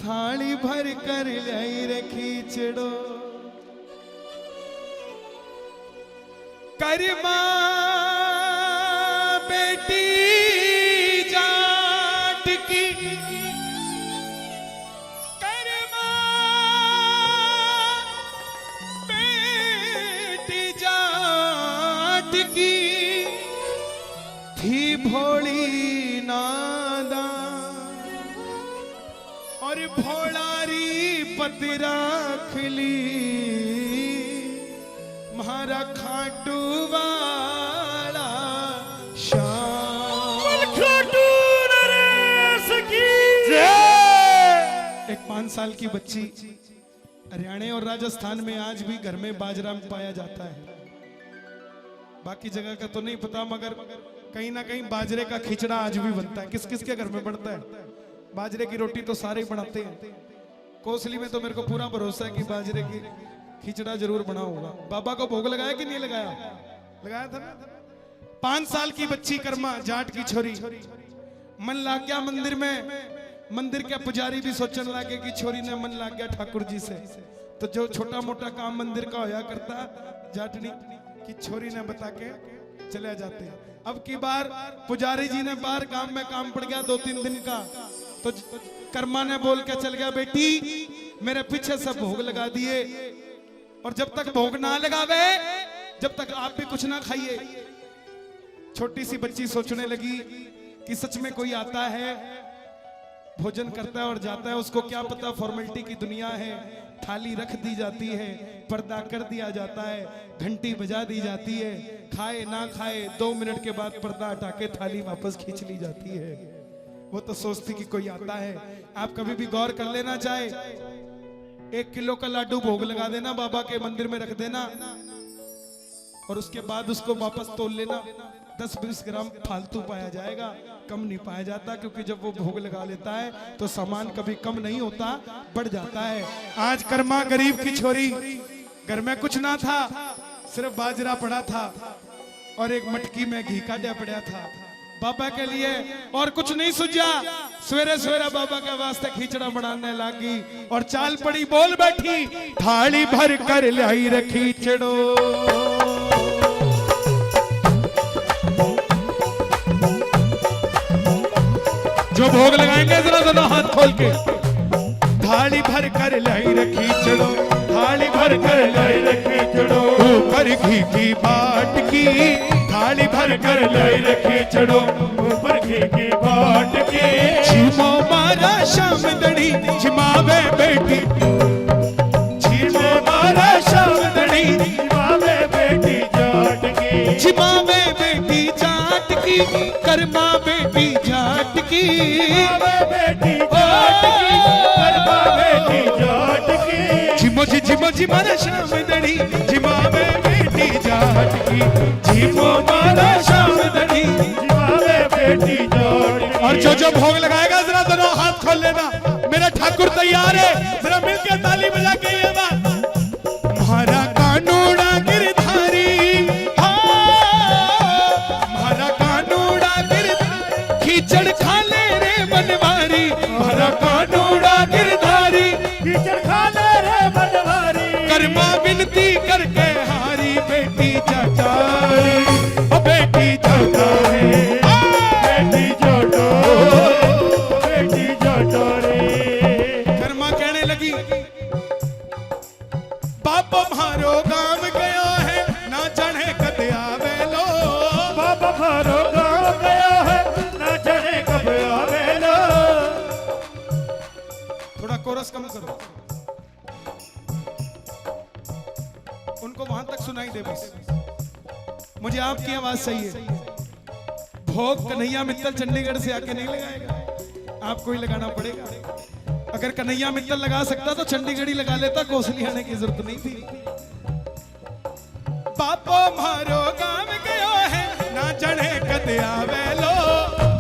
थाली भर कर लाई रे खींचड़ो करमा बेटी जाट की करमा बेटी जाट की थी भोली नादा और भोलारी पतिरा खिली म्हारा खाटू वाला शाम खाटू नरेश की एक 5 साल की बच्ची हरियाणा और राजस्थान में आज भी घर में बाजरा पाया जाता है। बाकी जगह का तो नहीं पता मगर कहीं ना कहीं बाजरे का खिचड़ा आज भी बनता है। किस किस के घर में बनता है? बाजरे की रोटी तो सारे ही बनाते हैं। कोसली में तो मेरे को पूरा भरोसा है कि बाजरे की खिचड़ा जरूर बना होगा। बाबा को भोग लगाया कि नहीं लगाया? लगाया था ना। 5 साल की बच्ची कर्मा जाट की छोरी मन लाग गया मंदिर में। मंदिर के पुजारी भी सोचने लगे कि छोरी ने मन लाग गया ठाकुर जी से। तो जो छोटा मोटा काम मंदिर का होया करता जाटनी की छोरी ने बता के चले जाते। अब की बार पुजारी जी ने बाहर काम में काम पड़ गया 2-3 दिन का। तो कर्मा ने बोल के चल गया बेटी मेरे पीछे सब भोग लगा दिए और जब तक भोग ना लगावे जब तक आप भी कुछ ना खाइए। छोटी सी बच्ची सोचने लगी कि सच में कोई आता है भोजन करता है और जाता है, उसको क्या पता फॉर्मेलिटी की दुनिया है। थाली रख दी जाती है, पर्दा कर दिया जाता है, घंटी बजा दी जाती है, खाए ना खाए 2 मिनट के बाद पर्दा हटा के थाली वापस खींच ली जाती है। वो तो सोचती कि कोई आता है। आप कभी भी गौर कर लेना, चाहे 1 किलो का लाडू भोग लगा देना, बाबा के मंदिर में रख देना और उसके बाद उसको वापस तोल लेना। 10-20 ग्राम फालतू पाया जाएगा, कम नहीं पाया जाता, क्योंकि जब वो भोग लगा लेता है तो सामान कभी कम नहीं होता, बढ़ जाता है। आज कर्मा गरीब की छोरी, घर में कुछ ना था, सिर्फ बाजरा पड़ा था और एक मटकी में घी का डा पड़ा था बाबा के लिए, और कुछ नहीं सूझा। सवेरे सवेरे बाबा के वास्ते खिचड़ा बनाने लगी और चाल पड़ी, बोल बैठी थाली भर कर लाई रे खिचड़ो। जो भोग लगाएंगे जरा दोनों हाथ खोल के। थाली भर कर लाई रे खिचड़ो, थाली भर कर लाई रे खिचड़ो, ऊपर घी की बाट की थाली भर कर लाई रे खिचड़ो, ऊपर घी की बाट की। छिमो मारा शाम दड़ी छिमावे बेटी, छिमो मारा शाम दड़ी छिमावे बेटी जाट की, छिमावे बेटी जाट की, कर्मा बेटी जाट की, बेटी जाट की, कर्मा बेटी जाट की। झिमो झिमो मारा शाम दड़ी झिमावे बेटी जाट की, झिमो मारा शाम दड़ी झिमावे बेटी जाट की। और जो भोग लगाएगा जरा दोनों हाथ खोल लेना। मेरा ठाकुर तैयार है, जरा मिलकर ताली बजा के ये बात। म्हारा कानूड़ा गिरधारी, म्हारा कानूड़ा गिरधारी, खिचड़ खा ले रे बनवारी, म्हारा कानूड़ा गिरधारी, खिचड़ खा ले रे बनवारी। कर्मा विनती करके हारी बेटी जटारी, ओ बेटी जटारी, बेटी जटारी, बेटी जटारी। कर्मा कहने लगी बाप म्हारो गांव गया है ना जाने कद आवे लो, बाप म्हारो गांव गया है ना जाने कब आवे लो। थोड़ा कोरस कम करो, उनको वहां तक सुनाई दे बस, मुझे आपकी आवाज सही है। भोग कन्हैया मित्तल चंडीगढ़ से आके नहीं लगाएगा, आपको ही लगाना पड़ेगा। अगर कन्हैया मित्तल लगा सकता तो चंडीगढ़ ही लगा लेता, कोसली आने की जरूरत नहीं थी। बापो म्हारो गांव गयो है ना जाने कद आवे लो,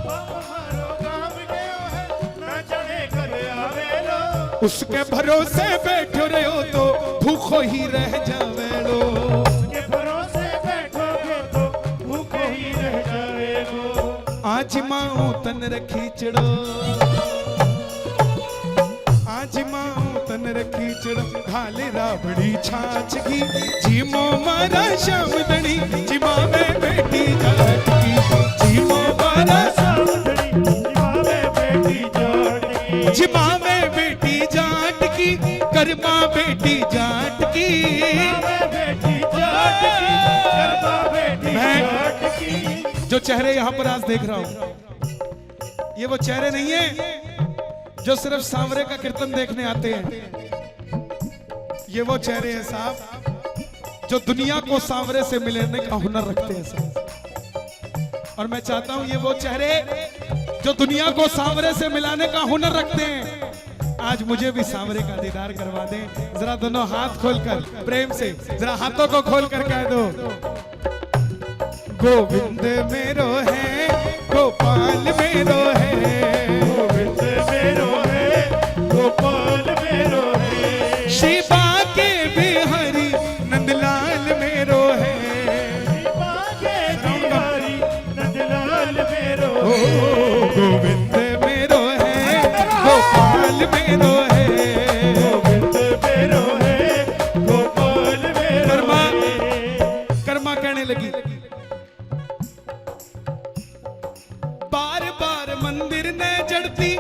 म्हारो गांव गयो है ना जाने कद आवे लो। उसके भरोसे बैठो रहो तो भूखो ही रह जावे लो, उसके भरोसे बैठोगे तो भूखो ही रह जावे लो। आज माऊ तन रखी चढ़ो, आज माऊ तन रखी चढ़ घाले राबड़ी छाछ की जीमो मारा श्याम धनी जिमा में बेटी जाट की जीमो मारा जिमा में बेटी जाट की कर्मा बेटी जाट की मैं जो चेहरे यहाँ पर आज देख रहा हूँ ये वो चेहरे नहीं है जो सिर्फ सांवरे का कीर्तन देखने आते हैं। ये वो चेहरे हैं साहब जो दुनिया को सांवरे से मिलाने का हुनर रखते हैं साहब। और मैं चाहता हूं ये वो चेहरे जो दुनिया को सांवरे से मिलाने का हुनर रखते हैं आज मुझे भी सांवरे का दीदार करवा दें। जरा दोनों हाथ खोलकर प्रेम से जरा हाथों को खोलकर कह दो गोविंद मेरो है गोपाल मेरो है शिवा के बिहारी नंदलाल मेरो है नंदलाल मेरो गोविंद मेरो है गोपाल मेरो है गोविंद मेरो है गोपाल मेरो कर्मा कर्मा कहने लगी बार बार मंदिर ने जड़ती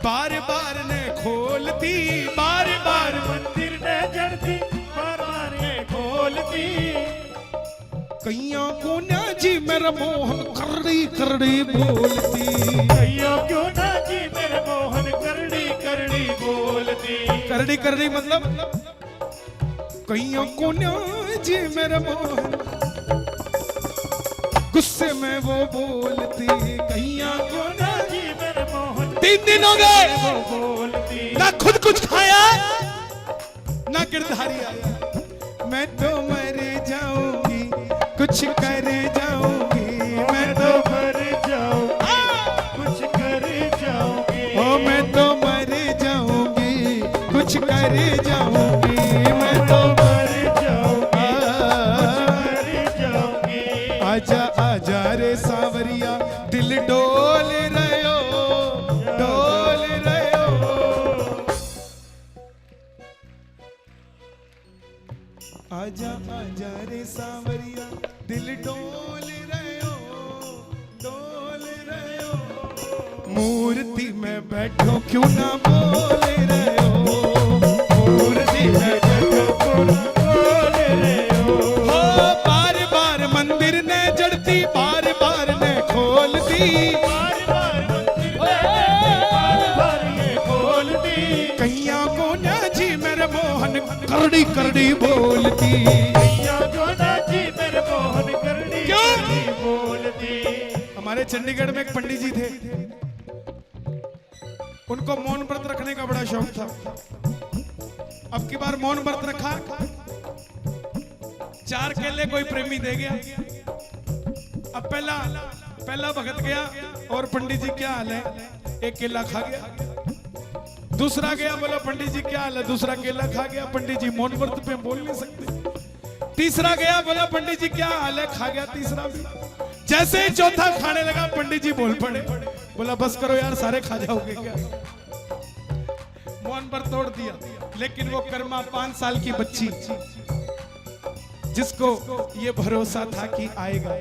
बार बार ने खोलती बार बार मंदिर ने जड़ती बार बार ने खोलती कैया को ना जी मेरा मोहन करड़ी करड़ी बोलती कैया क्यों ना जी मेरे मोहन करड़ी करड़ी बोलती करड़ी करड़ी मतलब कैया को ना जी मेरा मोहन गुस्से में वो बोलती कैया को ना जी मेरे मोहन 3 दिन हो गए वो बोलती ना खुद कुछ खाया ना गिरधारी आया मैं तो मर जाऊंगी कुछ कर जाऊंगी मैं तो मर जाऊंगी कुछ कर जाऊंगी ओ मैं तो मर जाऊंगी कुछ कर जाऊंगी मैं तो मर जाऊंगी कुछ कर जाऊंगी आजा आजा रे सांवरिया दिल डोल रयो डोल रयो आजा आजा रे सांवरिया दिल डोल रयो डोल रयो मूर्ति में बैठो क्यों ना बोल रयो मूर्ति में बैठो क्यों ना बोल रहे हो हो बार बार मंदिर ने जड़ती बार बार ने खोलती बार बार मंदिर में बार बार ये खोलती कैया को ना जी मेरे मोहन करड़ी करड़ी बोलती कैया को ना जी मेरे मोहन करड़ी क्यों? करड़ी बोलती हमारे चंडीगढ़ में एक पंडित जी थे उनको मौन व्रत रखने का बड़ा शौक था। अब की बार मौन व्रत रखा 4 केले कोई प्रेमी दे गया। अब पहला भगत गया और पंडित जी क्या हाल है 1 केला खा गया। दूसरा गया बोला पंडित जी क्या हाल है दूसरा केला खा गया। पंडित जी मौन व्रत पे बोल नहीं सकते। तीसरा गया बोला पंडित जी क्या हाल है खा गया तीसरा भी। जैसे ही चौथा खाने लगा पंडित जी बोल पड़े बोला बस करो यार सारे खा जाओगे क्या। मौन पर तोड़ दिया। लेकिन वो कर्मा 5 साल की बच्ची जिसको ये भरोसा था कि आएगा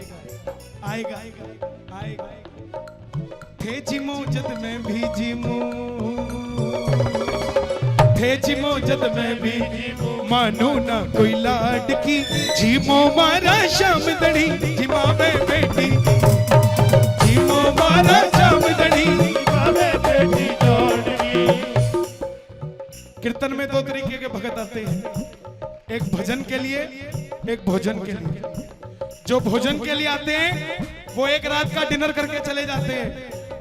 आएगा आएगा थे जिमो जद में भी जिमो थे जिमो जद में भी मानो ना कोई लाड की जिमो मारा श्याम दड़ी जिमा में बेटी जिमो मारा श्याम दड़ी बेटी जोड़नी कीर्तन में 2 तरीके के भगत आते हैं एक भजन के लिए एक भोजन के लिए। जो भोजन के लिए आते हैं वो एक रात का डिनर करके चले जाते हैं।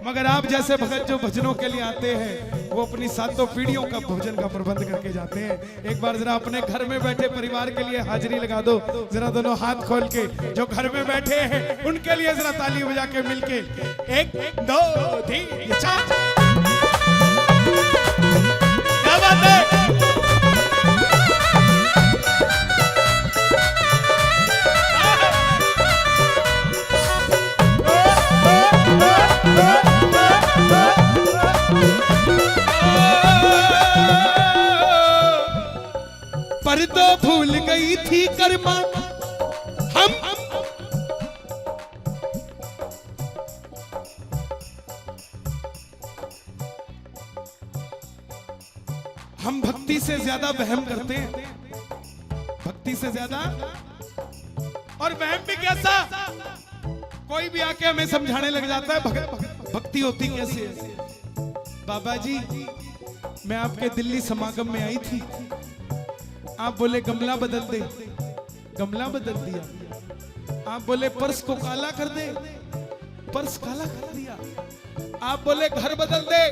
मगर आप जैसे भगत जो भजनों के लिए आते हैं वो अपनी 7 पीढ़ियों का भोजन का प्रबंध करके जाते हैं। एक बार जरा अपने घर में बैठे परिवार के लिए हाजिरी लगा दो जरा दोनों हाथ खोल के। जो घर में बैठे हैं उनके लिए जरा ताली बजा के मिलके 1 2 3 4 क्या बात है। तो भूल गई थी कर्मा हम भक्ति से ज्यादा वहम करते हैं, भक्ति से ज्यादा। और वहम भी कैसा, कोई भी आके हमें समझाने लग जाता है भक्ति होती कैसे है। बाबा जी मैं आपके दिल्ली समागम में आई थी, आप बोले गमला बदल दे, गमला बदल दिया। आप बोले पर्स को काला कर दे, पर्स काला कर दिया। आप बोले घर बदल दे,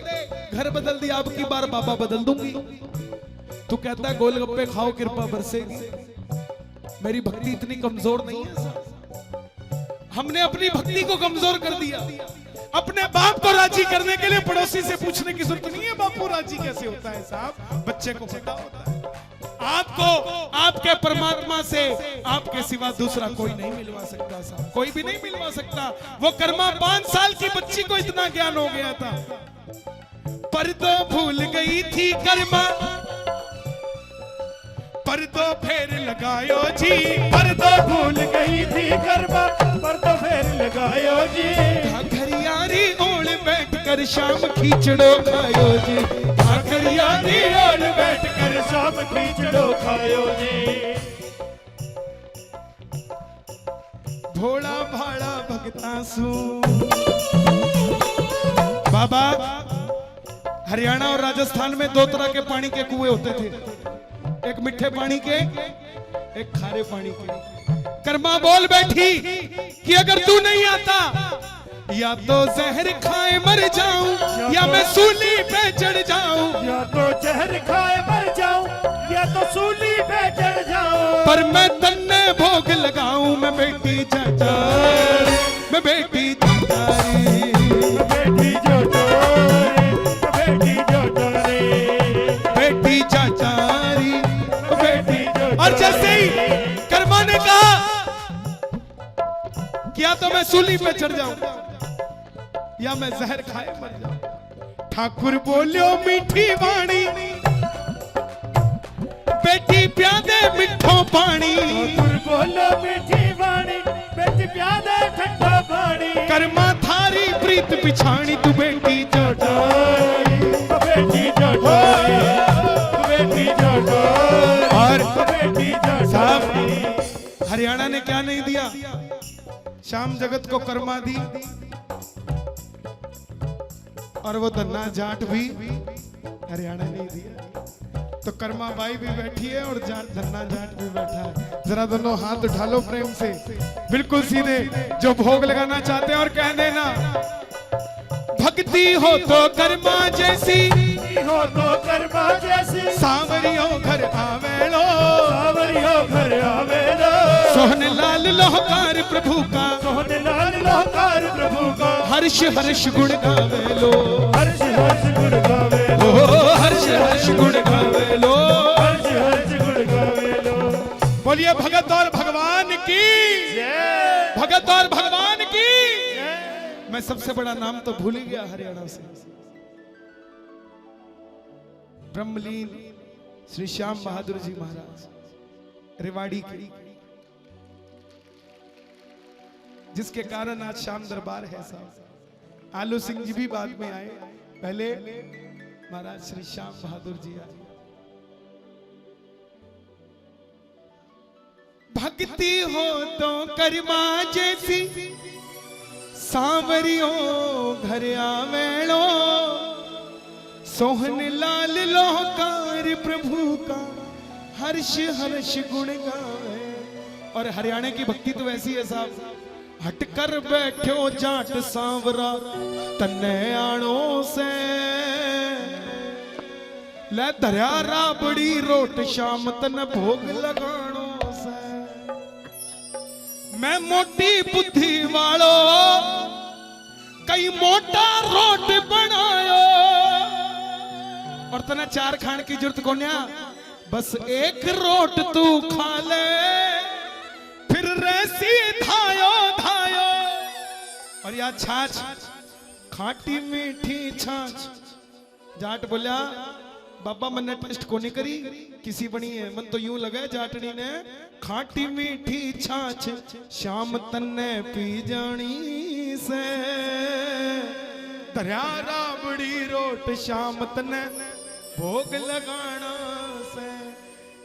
घर बदल दिया। अब की बार बाबा बदल दूंगी। तू कहता है गोलगप्पे खाओ कृपा बरसेगी। मेरी भक्ति इतनी कमजोर नहीं है साहब। हमने अपनी भक्ति को कमजोर कर दिया। अपने बाप को राजी करने के लिए पड़ोसी से पूछने की जरूरत नहीं है बापू राजी कैसे होता है साहब, बच्चे को पता होता है। आपको आपके परमात्मा से आपके सिवा दूसरा कोई नहीं मिलवा सकता साहब, कोई भी नहीं मिलवा सकता। वो कर्मा 5 साल की बच्ची को इतना ज्ञान हो गया था, पर तो भूल गई थी कर्मा, पर तो फेर लगायो जी, पर तो भूल गई थी कर्मा, पर तो फेर लगायो जी। घरियारी ओढ़ बैठ कर शाम खींचड़ो खायो जी, घरियारी ओढ़ बैठ कर शाम खींचड़ो खायो जी। भोला भाड़ा भगतासू। बाबा हरियाणा और राजस्थान में 2 तरह के पानी के कुएं होते थे, एक मीठे पानी के, एक खारे पानी के। कर्मा बोल बैठी कि अगर तू नहीं आता या तो जहर खाए मर जाऊं या मैं सूली पे चढ़ जाऊं, या तो जहर खाए मर जाऊं या तो सूली पे चढ़ जाऊं, पर मैं तन्ने भोग लगाऊं। मैं बेटी चाचारी, मैं बेटी चाचारी, बेटी जो चोरी, बेटी जो चोरी, बेटी चाचारी, बेटी जो। और जैसे ही कर्मा ने कहा क्या तो मैं सूली पे चढ़ जाऊं या मैं जहर खाए मर जाऊं। ठाकुर बोलियो मीठी वाणी, बेटी प्यादे मिठो पानी, ठाकुर बोलो मीठी वाणी, बेटी प्यादे ठंडा पानी। कर्मा थारी प्रीत पिछाणी, तू बेटी चोटारी, बेटी चोटारी, बेटी चोटारी, और बेटी चोटारी। साहब हरियाणा ने क्या नहीं दिया, श्याम जगत को कर्मा दी, और वो धन्ना जाट भी हरियाणा नहीं दिया। तो कर्मा बाई भी बैठी है और धन्ना जाट भी बैठा है। जरा दोनों हाथ उठा लो प्रेम से, बिल्कुल सीधे, जो भोग लगाना चाहते हैं और कह देना भक्ति हो तो कर्मा जैसी, हो तो कर्मा जैसी, सावरियों घर आवेलो, सावरियों घर आवेलो, सोहन लाल लोहकार प्रभु का, सोहन लाल लोहकार प्रभु का, हर्ष हर्ष गुण गावेलो, हर्ष हर्ष गुण गावेलो, हर्ष हर्ष गुण गावेलो, हर्ष हर्ष गुण गावेलो। बोलिए भगत और भगवान की, भगत और भगवान की। मैं सबसे बड़ा नाम तो भूल ही गया हरियाणा से, ब्रह्मलीन श्री श्याम बहादुर जी महाराज रेवाड़ी के, जिसके कारण आज श्याम दरबार है साहब। आलू सिंह जी भी बाद में आए, पहले महाराज श्री श्याम बहादुर जी आए। भक्ति हो तो कर्मा जैसी, सांवरियों घर आवेलो, सोहन लाल लोहकार प्रभु का, हर्ष हर्ष गुण गावे। और हरियाणा की भक्ति तो ऐसी है साहब, हट कर बैठो जाट सांवरा तन्ने आनो से, ले धर्या राबड़ी रोट शाम तन भोग लगानो से। मैं मोटी बुद्धि वालो कई मोटा रोट बनायो, और तना 4 खान की जरूरत कोन्या, बस 1 रोट तू खा ले, फिर रेसी धायो धायो। और या छाछ, खाटी मीठी छाछ। जाट बोलिया बाबा मन ने टेस्ट को नहीं करी किसी बनी है मन तो यूं लगा जाटनी ने खाटी मीठी छाछ शाम तन्ने पी जानी से दरिया राबड़ी रोट शाम तन्ने भोग लगाना से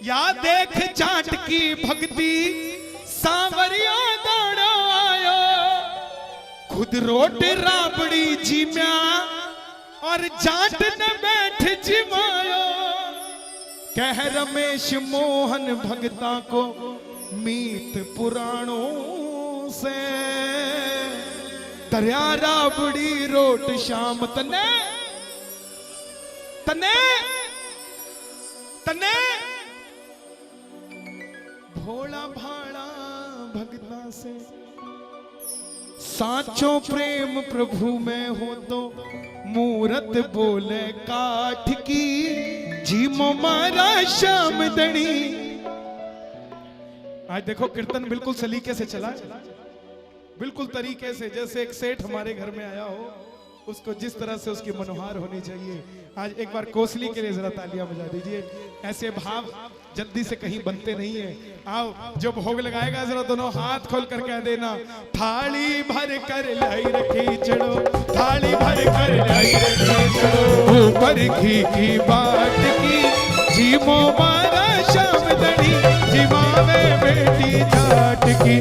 या देख जाट की भक्ति सांवरिया दाड़ा आयो खुद रोट राबड़ी जिम्या और जाट ने बैठ जिमायो कह रमेश मोहन भगता को मीत पुराणों से दरिया राबड़ी रोट शाम तने तने तने भोला भाड़ा भगता से साचो प्रेम प्रभु में हो तो मूरत बोले काठ की जीमो मारा श्याम दणी। आज देखो कीर्तन बिल्कुल सलीके से चला, बिल्कुल तरीके से, जैसे एक सेठ हमारे घर में आया हो उसको जिस तरह से उसकी मनोहार होनी चाहिए। आज एक बार कोसली के लिए जरा तालियां बजा दीजिए। ऐसे भाव जल्दी से कहीं बनते नहीं है। आओ जो भोग लगाएगा जरा दोनों हाथ खोल कर कह देना थाली भर कर लाई रखी चढ़ो, थाली भर कर लाई रखी चढ़ो, ऊपर घी की बाट की जीमो मारा श्याम दणी, जीवा में बेटी जाट की।